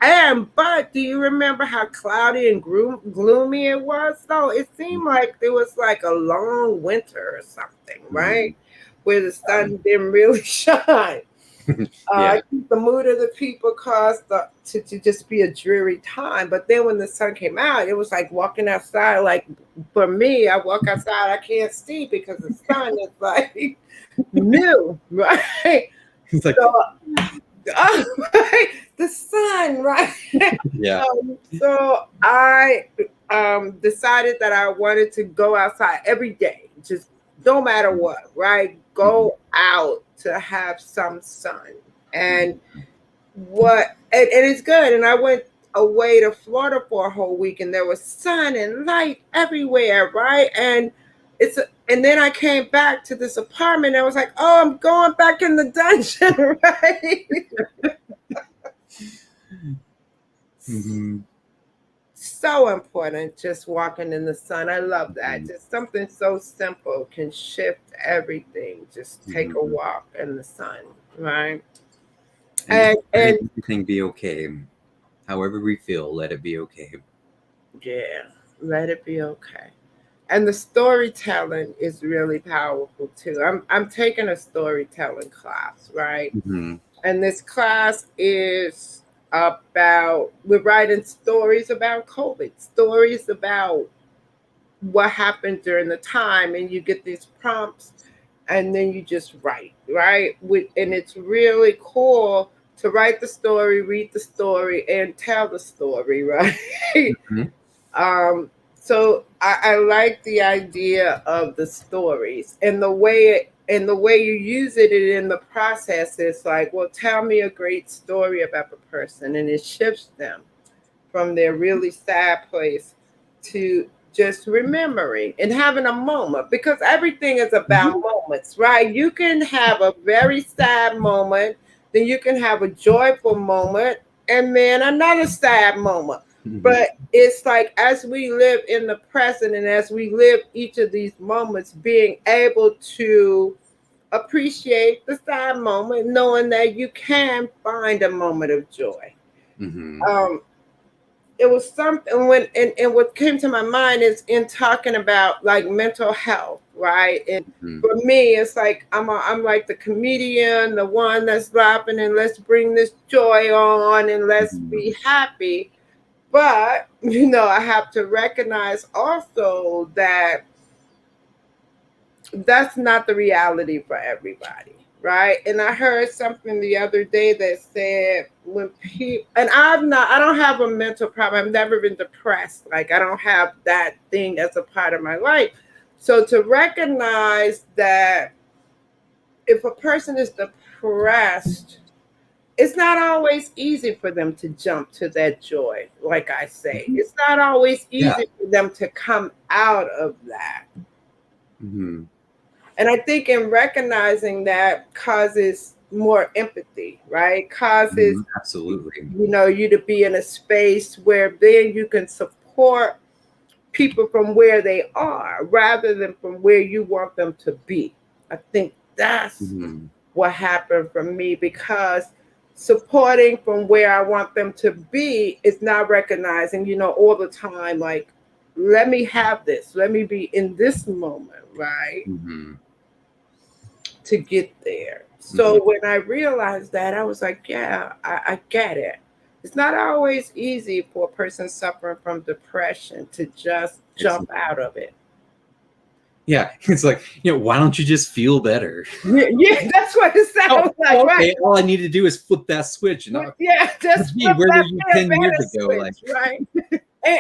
But do you remember how cloudy and gloomy it was? So it seemed like there was like a long winter or something, right? Where the sun didn't really shine. Yeah. I think the mood of the people caused to just be a dreary time. But then when the sun came out, it was like walking outside. Like for me, I walk outside, I can't see because the sun is like new, right? It's like, So, the sun, right? yeah. So I decided that I wanted to go outside every day, just no matter what, right? Go out to have some sun. And and it's good. And I went away to Florida for a whole week, and there was sun and light everywhere, right? And then I came back to this apartment. And I was like, oh, I'm going back in the dungeon, right? Mm-hmm. So important, just walking in the sun. I love that. Mm-hmm. Just something so simple can shift everything. Just take a Mm-hmm. walk in the sun, right? And just let And everything be okay. However we feel, let it be okay. yeah, let it be okay. And the storytelling is really powerful too. I'm taking a storytelling class, right? Mm-hmm. And this class is about we're writing stories about COVID, stories about what happened during the time, and you get these prompts, and then you just write, right? And it's really cool to write the story, read the story, and tell the story, right? Mm-hmm. So I like the idea of the stories and the way you use it in the process is like, well, tell me a great story about the person, and it shifts them from their really sad place to just remembering and having a moment, because everything is about moments, right? You can have a very sad moment, then you can have a joyful moment, and then another sad moment. Mm-hmm. But it's like as we live in the present and as we live each of these moments, being able to appreciate the sad moment, knowing that you can find a moment of joy. Mm-hmm. Um, it was something and what came to my mind is in talking about like mental health, right? And for me it's like I'm like the comedian, the one that's laughing and let's bring this joy on and let's Mm-hmm. be happy. But I have to recognize also that that's not the reality for everybody, right? And I heard something the other day that said when people, and I don't have a mental problem. I've never been depressed. Like I don't have that thing as a part of my life. So to recognize that if a person is depressed, it's not always easy for them to jump to that joy. Like I say, it's not always Yeah. easy for them to come out of that. Mm-hmm. And I think in recognizing that causes more empathy, right? Causes Absolutely. you to be in a space where then you can support people from where they are rather than from where you want them to be. I think that's Mm-hmm. what happened for me, because supporting from where I want them to be is not recognizing, all the time, like, let me have this, let me be in this moment, right? Mm-hmm. To get there. Mm-hmm. So when I realized that, I was like, yeah, I get it. It's not always easy for a person suffering from depression to just It's jump out of it. Yeah, it's like, why don't you just feel better? Yeah, that's what it sounds like, okay, right? all I need to do is flip that switch. Yeah, just Gee, flip where were that you feel 10 years better ago? Like, switch, right? And,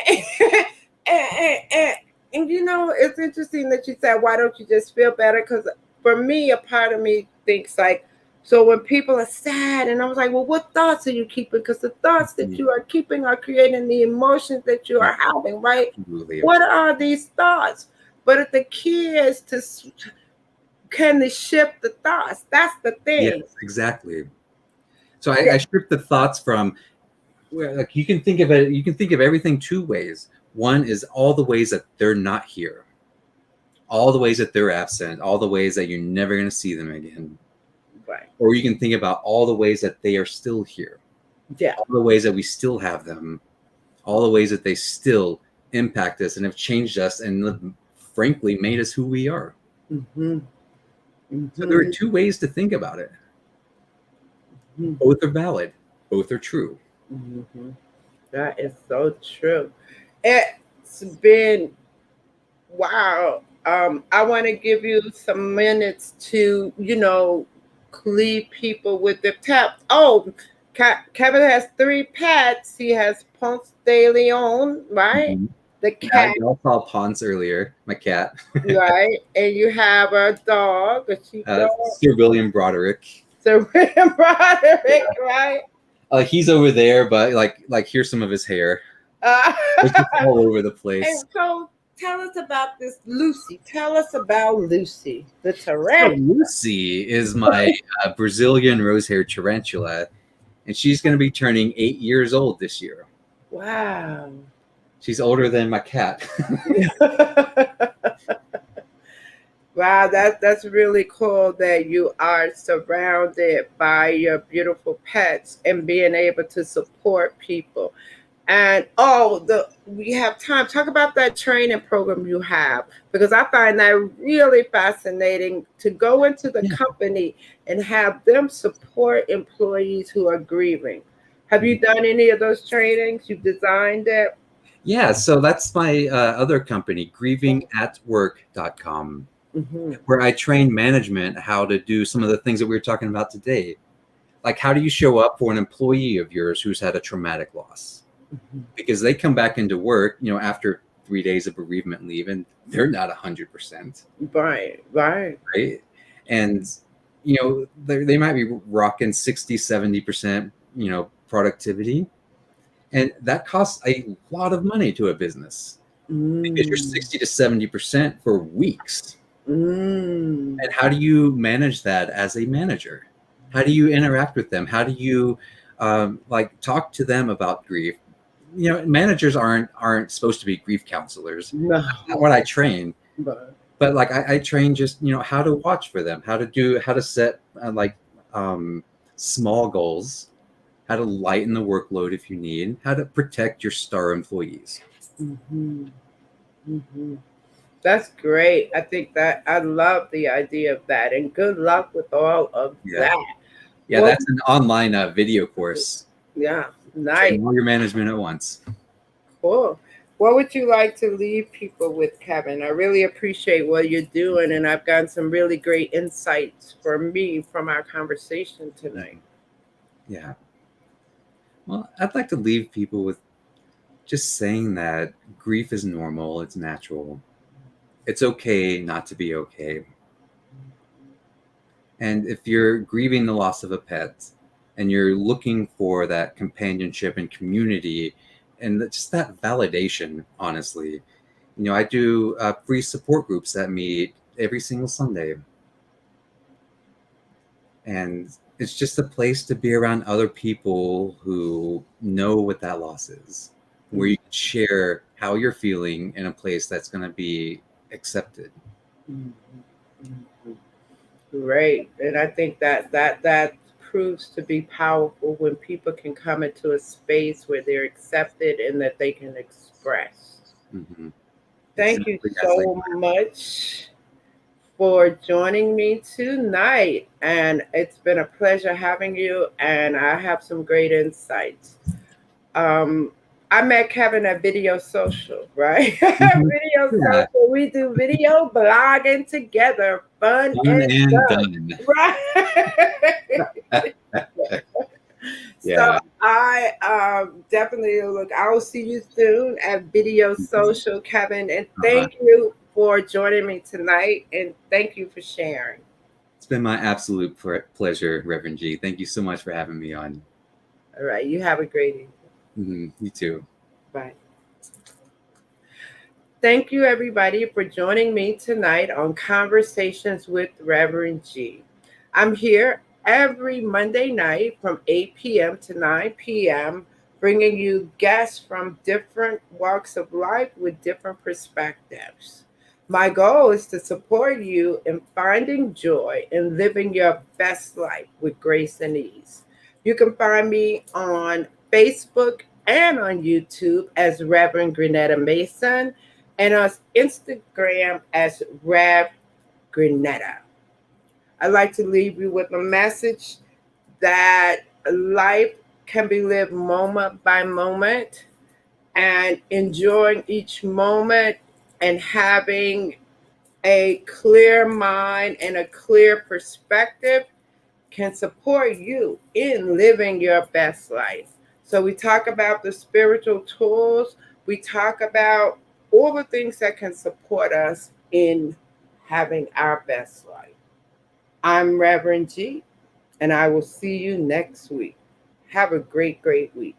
and it's interesting that you said, why don't you just feel better? Because for me, a part of me thinks like, so when people are sad, and I was like, well, what thoughts are you keeping? Because the thoughts that you are keeping are creating the emotions that you are having, right? absolutely. What are these thoughts? But if the key is can they shift the thoughts? That's the Yes, thing. exactly. So I stripped the thoughts from like you can think of it, you can think of everything two ways. One is all the ways that they're not here, all the ways that they're absent, all the ways that you're never going to see them again. Right. Or you can think about all the ways that they are still here, Yeah. all the ways that we still have them, all the ways that they still impact us and have changed us and frankly made us who we are. Mm-hmm. So there are Mm-hmm. two ways to think about it. Mm-hmm. Both are valid. Both are true. Mm-hmm. That is so true. It's been wow. I want to give you some minutes to, leave people with the tap. Oh, Kevin has three pets. He has Ponce de Leon, right? Mhm. The Yeah, cat, y'all saw Ponce earlier, my cat. right? And you have a dog, a sheepdog. Sir William Broderick. So William Broderick, right? He's over there, but like here's some of his hair. Uh, It's just all over the and place. so tell us about this Lucy. Tell us about Lucy, the So tarantula. Lucy is my Brazilian rose-haired tarantula, and she's going to be turning 8 years old this year. Wow. She's older than my cat. Wow, that's really cool that you are surrounded by your beautiful pets and being able to support people. And we have time. Talk about that training program you have because I find that really fascinating to go into the Yeah. company and have them support employees who are grieving. Have you done any of those trainings? You've designed it? Yeah, so that's my other company, grievingatwork.com, Mm-hmm. where I train management how to do some of the things that we were talking about today. Like, how do you show up for an employee of yours who's had a traumatic loss? Mm-hmm. Because they come back into work, after 3 days of bereavement leave, and they're not 100%, Right, right. right? And, they might be rocking 60, 70%, productivity. And that costs a lot of money to a business because you're Mm, 60 to 70% for weeks. mm, And how do you manage that as a manager? How do you interact with them? How do you talk to them about grief? Managers aren't supposed to be grief counselors. no, That's not what I train. but But like I train just how to watch for them, how to set small goals, how to lighten the workload if you need, how to protect your star employees. hmm hmm that's great. I think that I love the idea of that, and good luck with all of Yeah, that. yeah, Well, that's an online video course. yeah, nice, Train all your management at once. cool. What would you like to leave people with, Kevin? I really appreciate what you're doing, and I've gotten some really great insights for me from our conversation tonight. Yeah. Well, I'd like to leave people with just saying that grief is normal, it's natural. It's okay not to be okay. And if you're grieving the loss of a pet and you're looking for that companionship and community and just that validation, honestly, I do free support groups that meet every single Sunday. And it's just a place to be around other people who know what that loss is, where you can share how you're feeling in a place that's going to be accepted. Mhm, mhm. Great, and I think that proves to be powerful when people can come into a space where they're accepted and that they can express. Mm-hmm. Thank you Exactly as they so much for joining me tonight, and it's been a pleasure having you. And I have some great insights. Um, I met Kevin at Video Social, right? Mhm. Video Yeah, Social. We do video blogging together, fun done and and fun, done. right? So Yeah. I definitely look. I will see you soon at Video Mhm. Social, Kevin. And Uh-huh. thank you for joining me tonight. And thank you for sharing. It's been my absolute pleasure, Reverend G. Thank you so much for having me on. All right. You have a great evening. You too. Bye. Thank you, everybody, for joining me tonight on Conversations with Reverend G. I'm here every Monday night from 8 p.m. to 9 p.m. bringing you guests from different walks of life with different perspectives. My goal is to support you in finding joy and living your best life with grace and ease. You can find me on Facebook and on YouTube as Reverend Grenetta Mason and on Instagram as Rev Grenetta. I'd like to leave you with a message that life can be lived moment by moment, and enjoying each moment and having a clear mind and a clear perspective can support you in living your best life. So, we talk about the spiritual tools, we talk about all the things that can support us in having our best life. I'm Reverend G, and I will see you next week. Have a great, great week.